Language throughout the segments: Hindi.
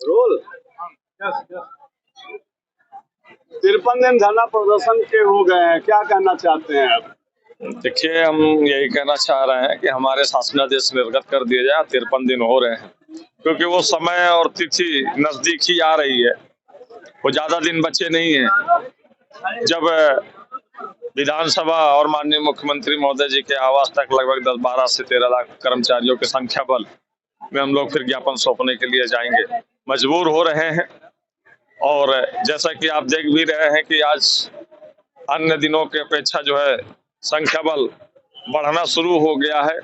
रोल 53 दिन धरना प्रदर्शन के हो गए हैं, क्या कहना चाहते हैं आप? देखिए, हम यही कहना चाह रहे हैं कि हमारे शासनादेश निर्गत कर दिया जाए। 53 दिन हो रहे हैं क्योंकि वो समय और तिथि नजदीक ही आ रही है, वो ज्यादा दिन बचे नहीं है। जब विधानसभा और माननीय मुख्यमंत्री महोदय जी के आवास तक लगभग 10-12 से 13 लाख कर्मचारियों के संख्या बल में हम लोग फिर ज्ञापन सौंपने के लिए जाएंगे, मजबूर हो रहे हैं। और जैसा कि आप देख भी रहे हैं कि आज अन्य दिनों की अपेक्षा जो है संख्या बल बढ़ना शुरू हो गया है।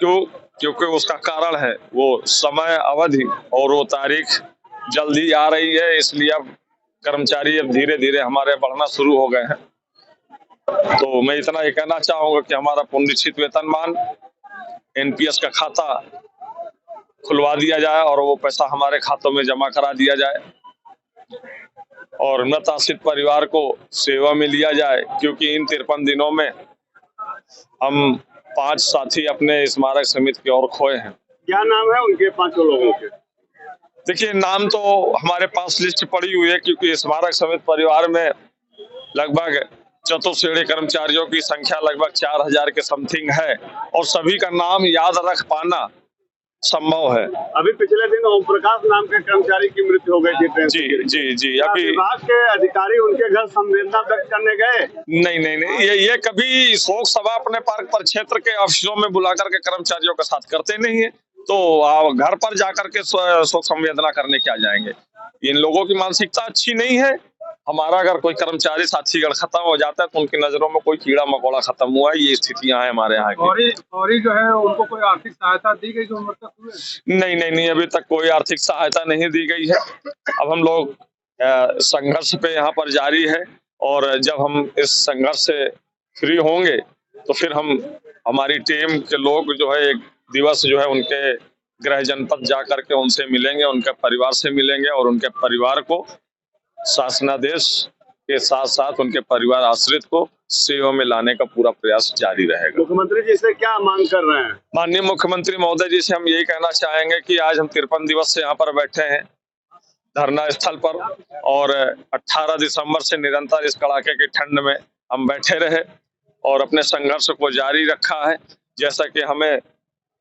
क्योंकि उसका कारण है वो समय अवधि और वो तारीख जल्दी आ रही है, इसलिए अब कर्मचारी अब धीरे धीरे हमारे बढ़ना शुरू हो गए हैं। तो मैं इतना ही कहना चाहूंगा कि हमारा पुनरीक्षित वेतनमान एनपीएस का खाता खुलवा दिया जाए और वो पैसा हमारे खातों में जमा करा दिया जाए और मृत आश्रित परिवार को सेवा में लिया जाए, क्योंकि इन 53 दिनों में हम 5 साथी अपने स्मारक समिति की ओर खोए हैं। क्या नाम है उनके 5 लोगों के? देखिए, नाम तो हमारे पास लिस्ट पड़ी हुई है, क्योंकि स्मारक समिति परिवार में लगभग चतुर्श्रेणी कर्मचारियों की संख्या लगभग 4000 के समथिंग है और सभी का नाम याद रख पाना संभव है। अभी पिछले दिन ओम प्रकाश नाम के कर्मचारी की मृत्यु हो गई थी ट्रेन जी जी जी। अभी विभाग के अधिकारी उनके घर संवेदना व्यक्त करने गए? नहीं, ये कभी शोक सभा अपने पार्क पर क्षेत्र के ऑफिसों में बुला करके कर्मचारियों के साथ करते नहीं है, तो घर पर जाकर के शोक संवेदना करने क्या जाएंगे। इन लोगों की मानसिकता अच्छी नहीं है। हमारा अगर कोई कर्मचारी साथीगण खत्म हो जाता है तो उनकी नजरों में कोई कीड़ा मकोड़ा खत्म हुआ है, ये स्थितियां हैं हमारे यहाँ की। और जो है उनको कोई आर्थिक सहायता दी गई जो मृतक हुए? नहीं, अभी तक कोई आर्थिक सहायता नहीं दी गई है। अब हम लोग संघर्ष पे यहाँ पर जारी है और जब हम इस संघर्ष से फ्री होंगे तो फिर हम हमारी टीम के लोग जो है एक दिवस जो है उनके गृह जनपद जा करके उनसे मिलेंगे, उनके परिवार से मिलेंगे और उनके परिवार को शासनादेश के साथ साथ उनके परिवार आश्रित को सेवा में लाने का पूरा प्रयास जारी रहेगा। मुख्यमंत्री जी से क्या मांग कर रहे हैं? माननीय मुख्यमंत्री महोदय जी से हम यही कहना चाहेंगे कि आज हम 53 दिवस से यहाँ पर बैठे हैं धरना स्थल पर और 18 दिसंबर से निरंतर इस कड़ाके की ठंड में हम बैठे रहे और अपने संघर्ष को जारी रखा है। जैसा कि हमें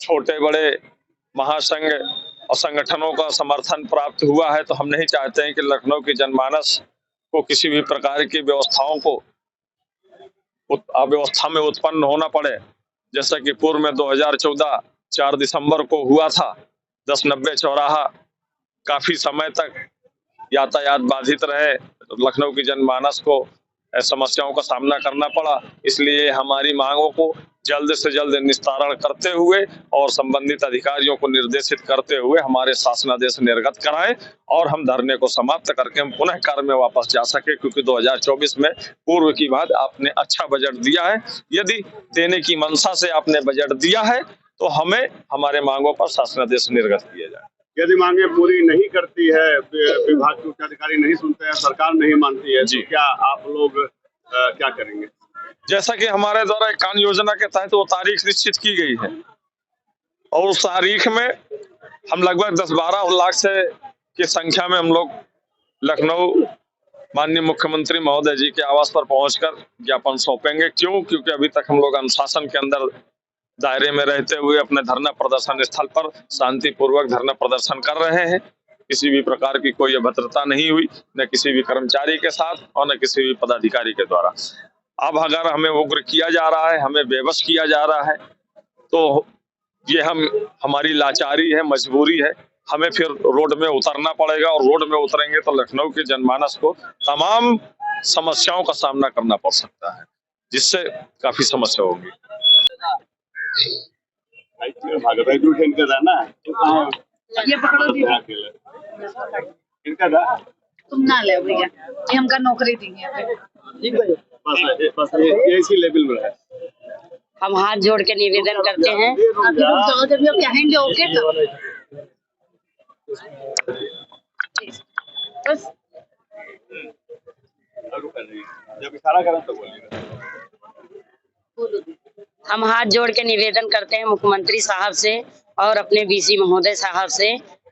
छोटे बड़े महासंघ और संगठनों का समर्थन प्राप्त हुआ है, तो हम नहीं चाहते हैं कि लखनऊ की जनमानस को किसी भी प्रकार की व्यवस्थाओं को अव्यवस्था में उत्पन्न होना पड़े। जैसा कि पूर्व में 2014 4 दिसंबर को हुआ था, 1090 चौराहा काफी समय तक यातायात बाधित रहे, लखनऊ की जनमानस को समस्याओं का सामना करना पड़ा। इसलिए हमारी मांगों को जल्द से जल्द निस्तारण करते हुए और संबंधित अधिकारियों को निर्देशित करते हुए हमारे शासनादेश निर्गत कराएं और हम धरने को समाप्त करके हम पुनः कार्य में वापस जा सके, क्योंकि 2024 में पूर्व की बात आपने अच्छा बजट दिया है। यदि देने की मंशा से आपने बजट दिया है तो हमें हमारे मांगों पर शासनादेश निर्गत किया जाए। यदि मांगे पूरी नहीं करती है, विभाग के उच्च अधिकारी नहीं सुनते हैं, सरकार नहीं मानती है, तो क्या आप लोग क्या करेंगे? जैसा कि हमारे द्वारा एक कान योजना के तहत वो तारीख निश्चित की गई है और उस तारीख में हम लगभग 10-12 लाख से की संख्या में हम लोग लखनऊ माननीय मुख्यमंत्री महोदय जी के आवास पर पहुंचकर ज्ञापन सौंपेंगे। क्योंकि अभी तक हम लोग अनुशासन के अंदर दायरे में रहते हुए अपने धरना प्रदर्शन स्थल पर शांतिपूर्वक धरना प्रदर्शन कर रहे हैं। किसी भी प्रकार की कोई अभद्रता नहीं हुई, न किसी भी कर्मचारी के साथ और न किसी भी पदाधिकारी के द्वारा। अब अगर हमें उग्र किया जा रहा है, हमें बेबस किया जा रहा है, तो ये हमारी लाचारी है, मजबूरी है। हमें फिर रोड में उतरना पड़ेगा और रोड में उतरेंगे तो लखनऊ के जनमानस को तमाम समस्याओं का सामना करना पड़ सकता है, जिससे काफी समस्या होगी। ये पकड़ो इनका था? तुम ना ले भैया, ये हमका नौकरी दी है। बस ऐसी लेवल में है। हम हाथ जोड़ के निवेदन करते हैं। अभी रुक जाओ, जब ये कहेंगे ओके तो बस जब इशारा करें तो बोलिएगा। बोलो। हम हाथ जोड़ के निवेदन करते हैं मुख्यमंत्री साहब से और अपने बीसी महोदय साहब से,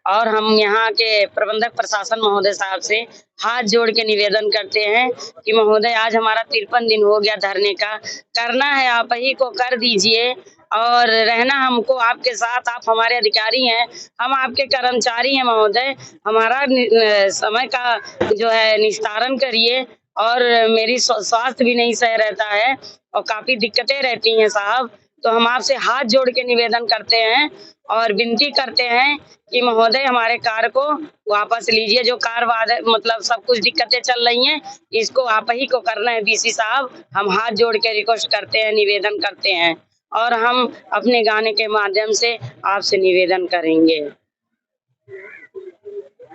और हम यहाँ के प्रबंधक प्रशासन महोदय साहब से हाथ जोड़ के निवेदन करते हैं कि महोदय आज हमारा 53 दिन हो गया धरने का, करना है आप ही को कर दीजिए और रहना हमको आपके साथ, आप हमारे अधिकारी हैं, हम आपके कर्मचारी हैं महोदय, हमारा समय का जो है निस्तारण करिए। और मेरी स्वास्थ्य भी नहीं सह रहता है और काफी दिक्कतें रहती हैं साहब, तो हम आपसे हाथ जोड़ के निवेदन करते हैं और विनती करते हैं कि महोदय हमारे कार को वापस लीजिए। जो कार मतलब सब कुछ दिक्कतें चल रही हैं, इसको आप ही को करना है बीसी साहब। हम हाथ जोड़ के रिक्वेस्ट करते हैं, निवेदन करते हैं और हम अपने गाने के माध्यम से आपसे निवेदन करेंगे।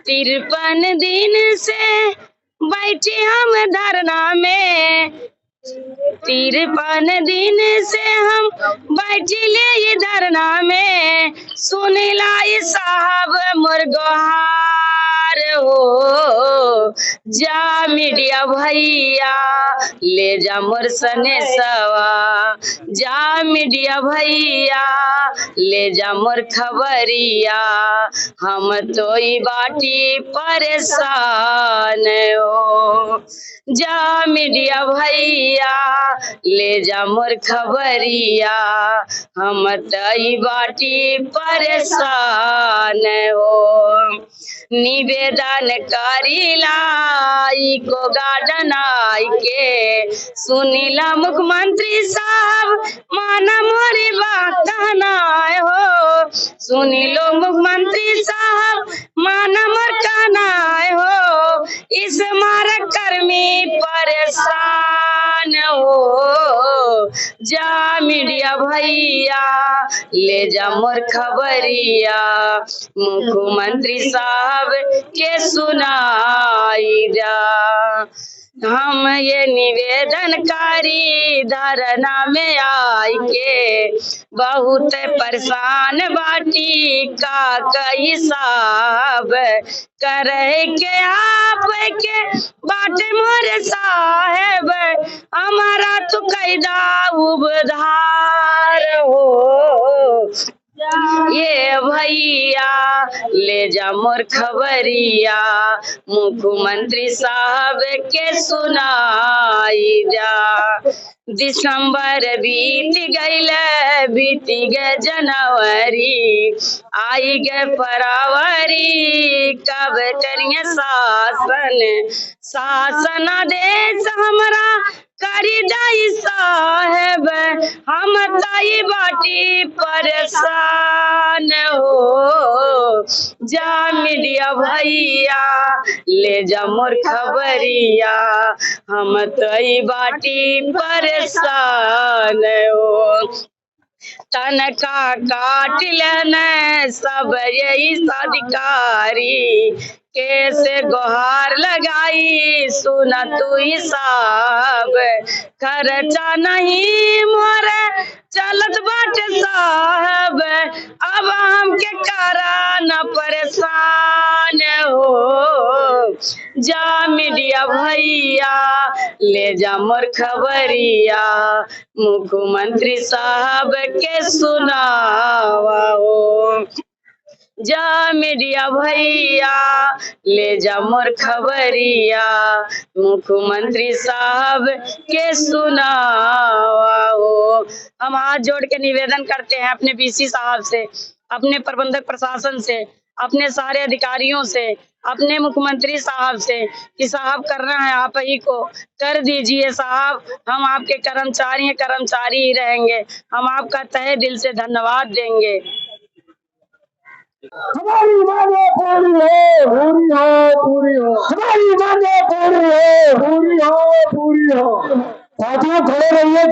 53 दिन से बैठे हम धरना में, 53 दिन से हम बैठिले ये धरना में, सुनिला साहब मुर्गोहार हो, जा मीडिया भैया ले जा मोर सने सवा, जा मीडिया भैया ले जा मोर खबरिया, हम तो ई बाटी परेशान हो, जा मीडिया भैया ले जा मोर खबरिया, हम तई बाटी परेशान हो। निवेदन करीला इको गार्डन आई के, सुनीला मुख्यमंत्री साहब माना मोरी बात कहनाए हो, सुनीलो मुख्यमंत्री साहब माना मोर कहनाए हो, इस मारक कर्मी परेशान हो, जा मीडिया भैया ले जा मोर खबरिया, मुख्यमंत्री साहब के सुनाई जा। हम ये निवेदनकारी धरना में आई के बहुत परेशान बाटी का कई साहब, करे के आप के बाटे मोरे साहेब, हमारा तो कैदा उबधार हो, ये भैया ले जा मोर खबरिया, मुख्यमंत्री साहब के सुनाई जा। दिसंबर बीत गईल, बीत गए जनवरी, आई गए फरवरी, कब करिए शासन, शासन आदेश हमरा करी दाई साहेब, हम ताई बाटी परेशान हो, जा मीडिया भैया ले जा मोर खबरिया, हम ताई बाटी परेशान हो। तनका काट लेने सब यही अधिकारी, कैसे गुहार लगाई सुना तू ही साहब, खर्चा नहीं मोरे चलत बाटे साहब, अब हमके करा न परेशान हो, जा मीडिया भैया ले जा मोर खबरिया, मुख्यमंत्री साहब के सुनावा हो, जा मीडिया भैया ले जा मोर खबरिया, मुख्यमंत्री साहब के सुनावा हो। हम हाथ जोड़ के निवेदन करते हैं अपने बीसी साहब से, अपने प्रबंधक प्रशासन से, अपने सारे अधिकारियों से, अपने मुख्यमंत्री साहब से कि साहब करना है आप ही को, कर दीजिए साहब, हम आपके कर्मचारी हैं, कर्मचारी ही रहेंगे, हम आपका तहे दिल से धन्यवाद देंगे। हमारी मांगे पूरी हो, पूरी हो, पूरी हो, हमारी मांगे पूरी हो, पूरी हो, पूरी हो। साथियों खड़े रहिए।